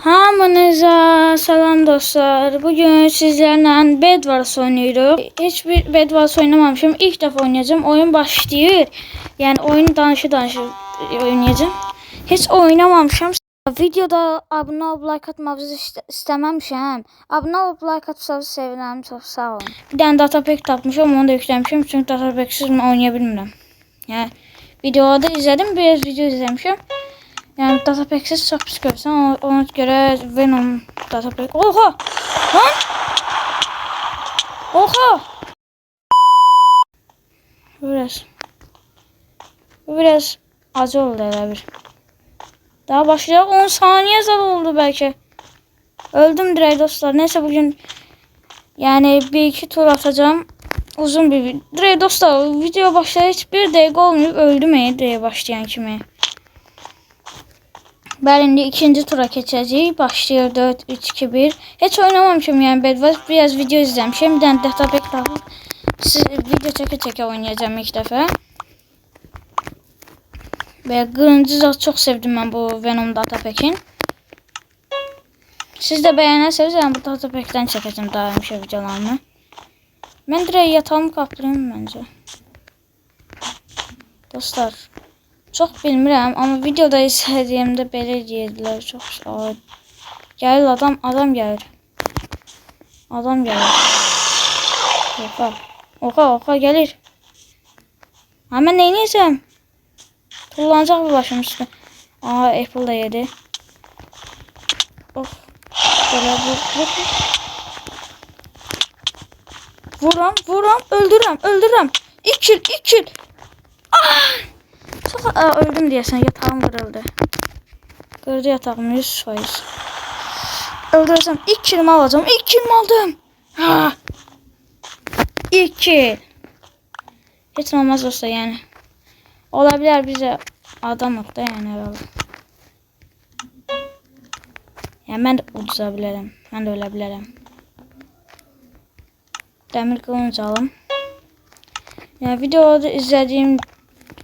Hamınıza salam dostlar. Bugün sizlerle Bedwars oynuyoruz. Hiçbir Bedwars oynamamışım. İlk defa oynayacağım. Oyun başlıyor. Yani oyunu danışı oynayacağım. Hiç oynamamışım. Videoda abone olup like atmanızı istememişim. Abone olup like atsanız sevinirim. Çok sağ olun. Bir tane datapack tapmışım. Onu da yüklemişim. Çünkü datapacksız oynayabilmirəm. Yani videoda izledim. Biraz video izlemişim. Yani datapack'siz çok pis görürsən. Ona göre Venom datapack. Oha! Lan! Oha! Bu biraz acı oldu elə bir. Daha başlayacak 10 saniye zor oldu belki. Öldüm direkt dostlar. Neyse bugün yani bir iki tur atacağım. Uzun bir direkt dostlar video başlayıp hiçbir dakika olmayıp öldüm direkt başlayan kimi. Ben şimdi ikinci tura geçeceğiz. Başlıyor 4, 3, 2, 1. Hiç oynamamışım yani Bedwars. Biraz video izlemişim. Bir tane datapack tapıp video çeke oynayacağım ilk defa. Ve kırıncı çok sevdim ben bu Venom datapack'in. Siz de beğenirseniz yani bu datapack'ten çekeceğim daha önce videolarımı. Ben direkt yatağımı kaplayayım bence. Dostlar. Çok bilmirəm ama videoda izlediğimde belə deyirlər. Çok ağır. Gəlir adam gəlir. Adam gəlir. Oha gəlir. Ha mən neyniyəcəm? Tullanacaq bu başım üstə. Aa Apple da yedi. Of. Belə vur. Vuram. Öldürürəm. İlk kill. Çok öldüm diyesen yatağım kırıldı. Kırdı yatağım 100%. Öldürürsem ilk killimi alacağım. İlk killimi aldım. Ha. İlk kill. Hiç olmaz olsa yani. Olabilir bize adamlık da yani herhalde. Yani ben de uçabilirim. Ben de ölebilirim. Demir kılıç alalım. Yani videoda izlediğim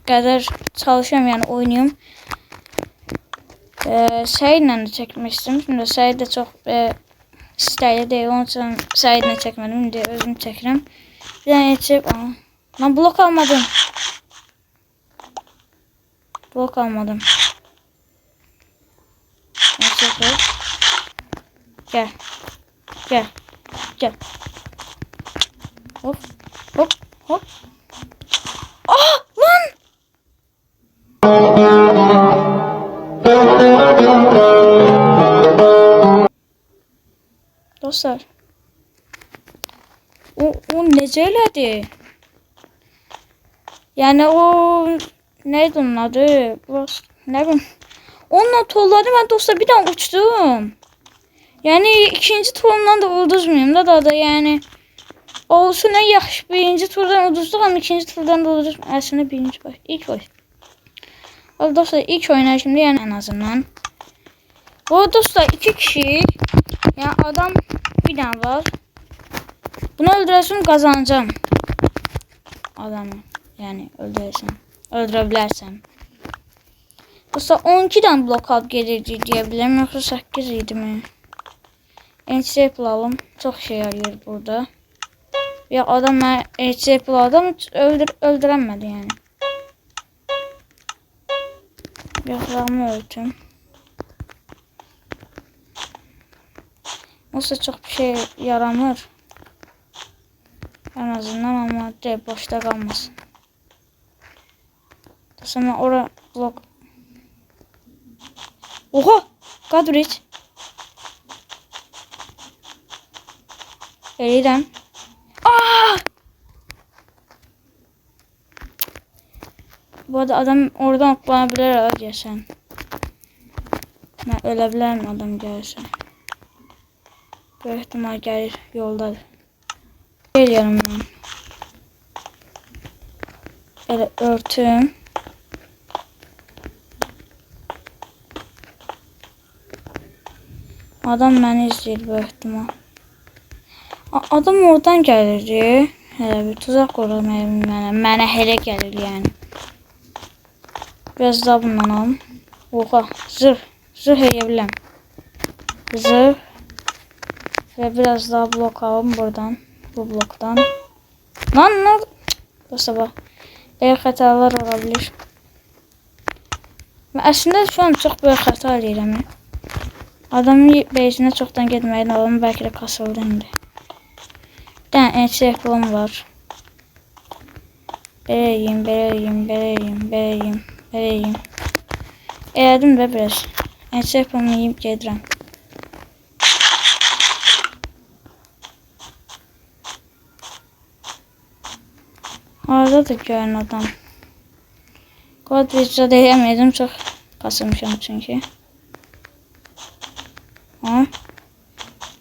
kadar çalışıyorum yani oynuyorum. Sayıyla çekmiştim. Şimdi sayı da çok istəyli değil. Onun için sayıyla çekmedim. Şimdi özüm çekirim. Bir tane geçip lan blok almadım. Gel. Hop. Lan! Dostlar. O necə elədi? Yani o neydi onun adı? Ne bileyim. Onunla tolladım ben dostlar bir daha uçtum. Yani ikinci turumdan da ulduzmuyum da yani. Olsun ne yaxşı birinci turdan uduzduk ama ikinci turdan da uduzduk. Aslında birinci baş. İlk baş. Dostlar ilk oynayışımda yani en azından. Bu dostlar iki kişi. Yani adam bir tane var. Bunu öldürürsün kazanacağım. Adamı yani öldürebilirsem. Dostlar 12'den blockout gelir diyebilirim yoksa 8 idi mi? HC alalım. Çok şey yarıyor burada. Ya adam HC adam öldüremedi yani. Yaklamı öldüm. Nasıl çok bir şey yaramır. En azından ama de boşta kalmasın. Sonra oraya blok. Oha! Kadriç. Eliden. Aa! Bu arada adam oradan oklanabilir ya sen. Ben ölebilirim adam gelirse. Büyük ihtimal gelir yolda. Geliyorum ben. Böyle örtüm. Adam beni izleyir büyük ihtimal. Adam oradan gelirdi. Hele bir tuzak kurulur mənə hele gelir yani. Biraz daha bundan alalım. Oha zırh eləyə biləm. Zırh. Ve biraz daha blok alalım buradan. Bu bloktan. Lan ne? Dostlar bak. Böyle hatalar olabilir. Ve aslında şu an çok böyle hata edirəm. Adamın base'ine çoktan getməyin oğlum. Belki de kasıldı indi. Bir tane enseklon var. Beləyim. Elədim də biraz. Enseklonu yiyip gedirəm. Haradadır görən adam. Godbridge'da deyəmədim, çox kasılmışam çünki. Ha?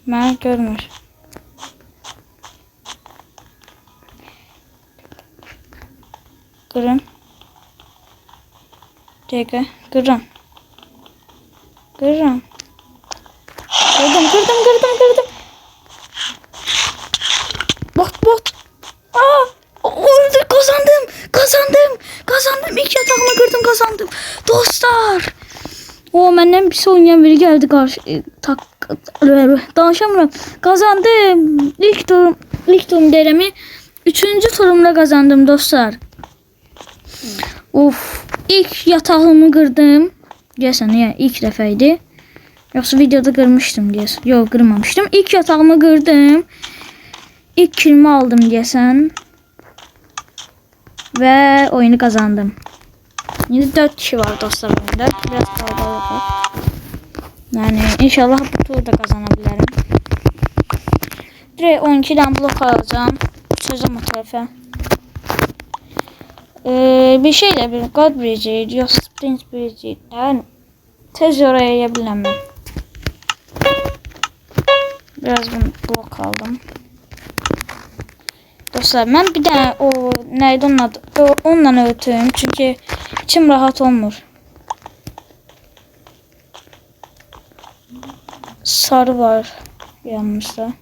Mən görmür. Kırın. Dəqiqə, kırın. Kırın. Kırdım. Bot. Aa! Oldu, kazandım. İlk yatağımı kırdım, kazandım. Dostlar. O məndən bir oynayan biri geldi karşı. Danışamıram. Kazandım. İlk turum deremi 3. turumda kazandım dostlar. Of. İlk yatağımı kırdım. Deyəsən, niyə? İlk dəfə idi. Yoxsa videoda kırmışdım deyəsən. Yox, kırmamışdım. İlk yatağımı kırdım. İlk kilimi aldım deyəsən. Ve oyunu kazandım. Yine 4 kişi var dostlar oyunda. Biraz kalabalık var. Yani inşallah bu turda kazanabilirim. Direkt 12'den blok alacağım. Uçacağım o tarafa. Bir şeyle bir God Bridge'i, yok Sprint Bridge'i. Yani tez oraya yiyebilirim ben. Biraz blok aldım. Dostlar ben bir de o neydi onun adı? Onunla ötüyorum çünkü içim rahat olmur. Sarı var yanımızda.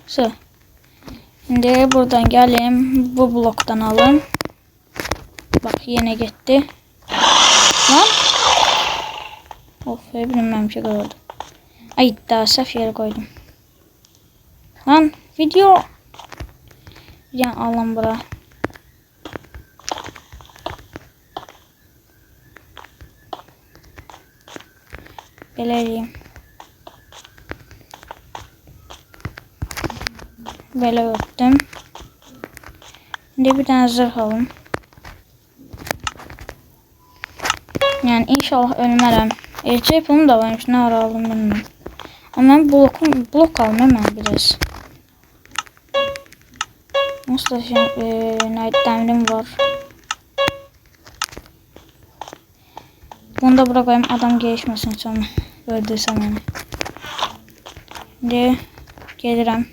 Şimdi buradan geleyim, bu bloktan alın. Bak yine gitti. Lan. Of, bilmem ki oldu. Ay daha saf yere koydum. Lan video. Ya alın bura. Belirleyeyim. Böyle örttüm. Şimdi bir tane zırh alın. Yani inşallah ölmərəm. Yapım da varmış, ne ara aldım bilmiyorum. Ama ben blok aldım hemen biraz. Nasıl da night demirim var. Bunu da bırakayım, adam gelişmesin sonra. Öldürsem yani. Şimdi gelirim.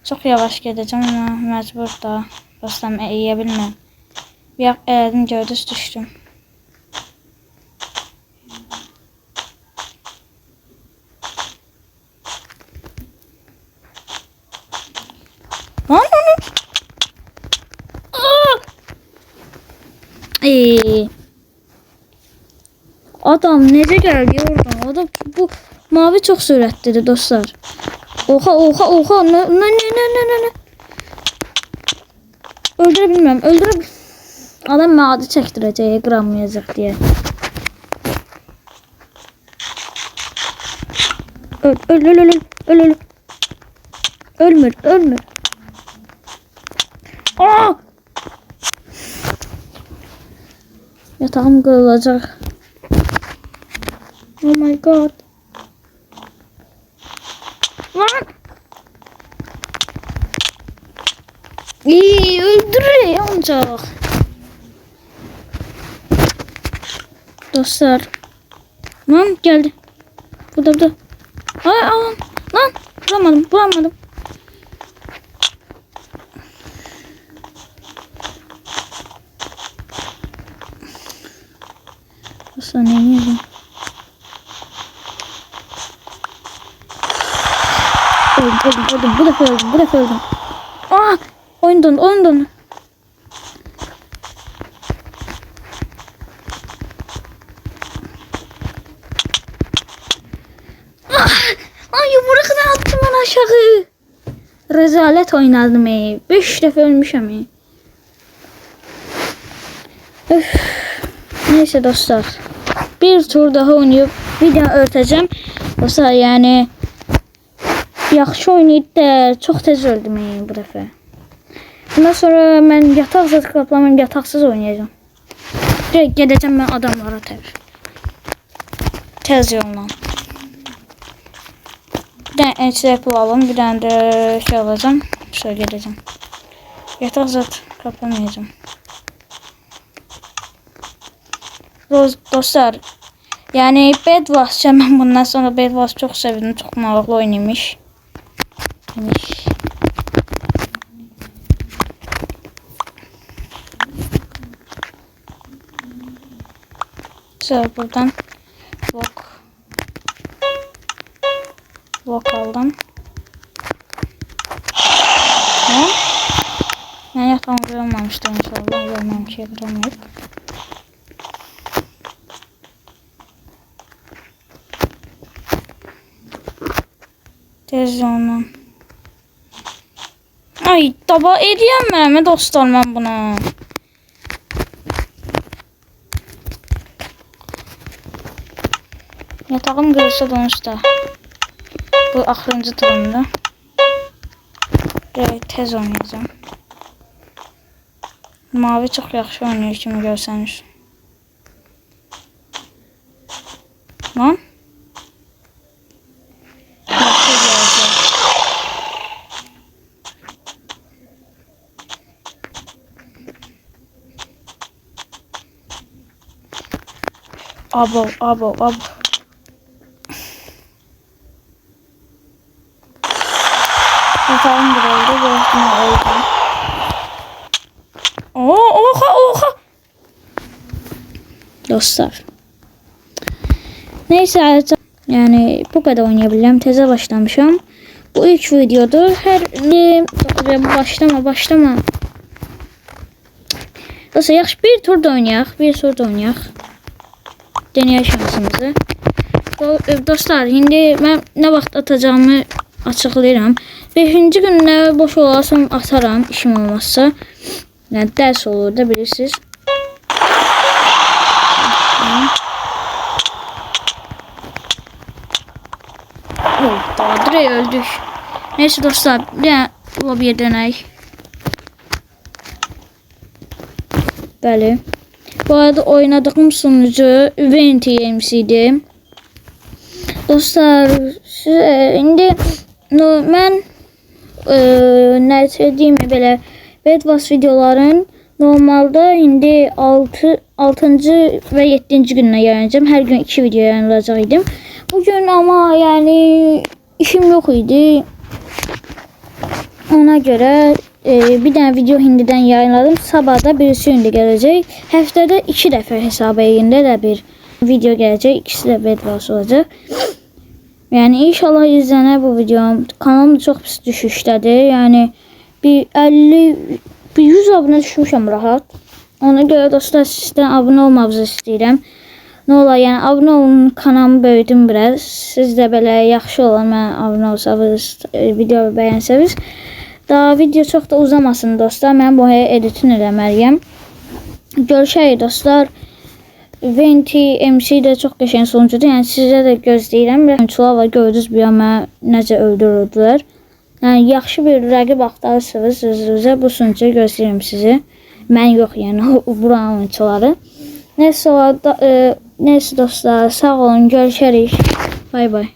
Çok yavaş gideceğim ama mecbur da. Dostum yiyebilmem. Bir elədim, gördünüz, düştüm. Lan onu. Adam necə geldi oradan? O da bu mavi çok sürətlidir dostlar. Oha. Ne? Öldürebilmem. Adam mavi çəkdirəcək, qıramayacaq diye. Öl. Ölmür. Aa! Yatağım kırılacak. Oh my god. Lan! İyi, öldürüyor ancak. Dostlar. Lan geldi. Burada. Ay aman. Lan vuramadım. Dostlar ne yiyeceğim? Öldüm. Bu defa öldüm. Aa! Oyun dondu. aşağı. Rezalet oynadım. 5 dəfə ölmüşəm. Öf. Neyse dostlar. Bir tur daha oynayıp video örtəcəm. Dostlar yani yaxşı oynayıb da çox tez öldüm bu dəfə. Bundan sonra mən yataq zat kaplamam, yataqsız oynayacağım. Direkt gedəcəm ben adamlara təbii. Tez yolla. Bir tane ençli alalım, bir tane de şey alacağım. Şöyle gideceğim. Yataq zat kaplamayacağım. Dostlar, yani Bed Wars ben bundan sonra Bed Wars çok sevdim, çok maraqlı oynamış. Sonra buradan blok aldım. Ha? Ben yatağımı görmemiştim inşallah, görmemiş yıkılamayıp. Tez onu. Ay taba ediyemem dostlar ben bunu. Yatağım kırılsa donuşta. Bu axırıncı turumda. Tez oynayacağım. Mavi çok yaxşı oynayır kimi görsəniz. Lan. Abo. Yatağım kırıldı. Gördüm öldüm. Oha. Dostlar. Neyse yani bu kadar oynayabilirim. Teze başlamışım. Bu ilk videodur. Başlama. Dostlar yaxşı bir turda oynayaq. Deneyək şansımızı. Dostlar, indi mən nə vaxt atacağımı açıqlayıram. 5-ci günlə boş olarsam atarım, işim olmazsa. Yəni dərs olur da bilirsiniz. Daha direkt öldük. Neyse dostlar, bir lobiyə dönək. Bəli. Bu arada oynadığım sunucu VNTMC'di. Dostlar, indi mən nə söyləyim belə Bed Wars videoların normalde indi 6-cı və 7-ci gündən yayınlayacağım. Hər gün 2 video yayınlayacaqdım. Bugün ama yani işim yok idi. Ona göre bir tane video hindiden yayınladım. Sabah da birisi indi gelecek. Həftədə 2 dəfə hesaba yerində də bir video gələcək. İkisi də Bed Wars olacaq. Yani inşallah izlənər bu videom. Kanalım çox pis düşüşdədir. Yani bir 100 abunə düşmüşəm rahat. Ona görə dostlar sizdən abunə olmağınızı istəyirəm. Nə olar, yəni abunə olun, kanalımı böyüdüm biraz. Siz də belə yaxşı olan mənə abunə olsanız, video bəyənsəniz. Daha video çox da uzamasın dostlar. Mən bu editini eləməliyəm. Görüşək dostlar. VNTMC də çox qəşəng sunucudur. Yəni sizə də gözləyirəm. Oyunçular var, gördünüz bir an mənə necə öldürürdülər. Yəni yaxşı bir rəqib axtarırsınız özünüzə. Bu sunucuya gözləyirəm sizi. Mən yox, yəni buranın oyunçuları. Neyse dostlar, sağ olun, görüşərik. Bay bay.